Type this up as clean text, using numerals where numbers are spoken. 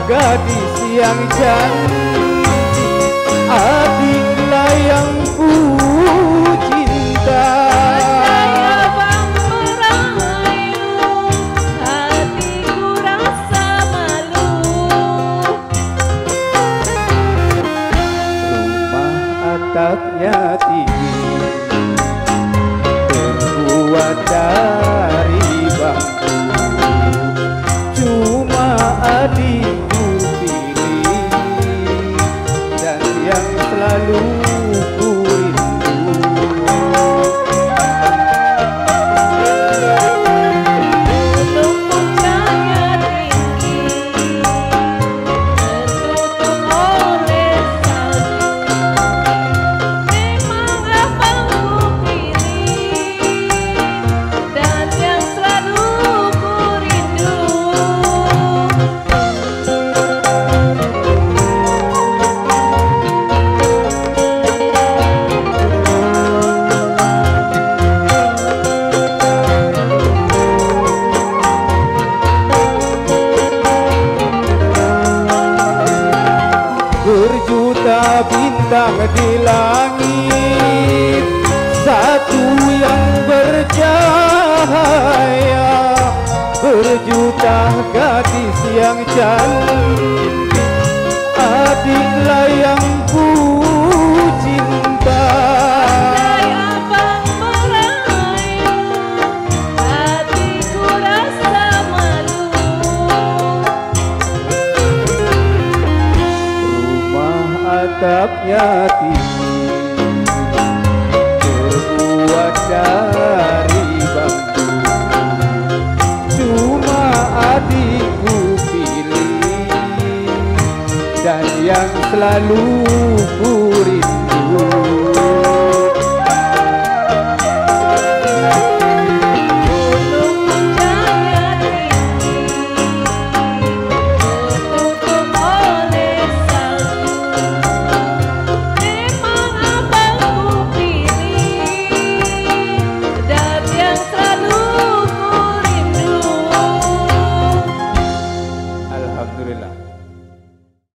gadis yang cantik, adiklah yang ku cinta. Saya bang merayu, hatiku rasa malu. Rumah atapnya tinggi, terbuat dari bambu. Cuma adikku pilih, dan yang selalu ku rindu. Gunung puncaknya tinggi, tertutup oleh salju. Memanglah bangku pilih, dan yang selalu ku rindu. Berjuta bintang di langit, satu yang bercahaya. Berjuta gadis yang cantik, adiklah yang ku cinta. Saya bang merayu, hatiku rasa malu. Rumah atapnya tinggi, terbuat dari bambu. Cuma adikku pilih, dan yang selalu ku rindu.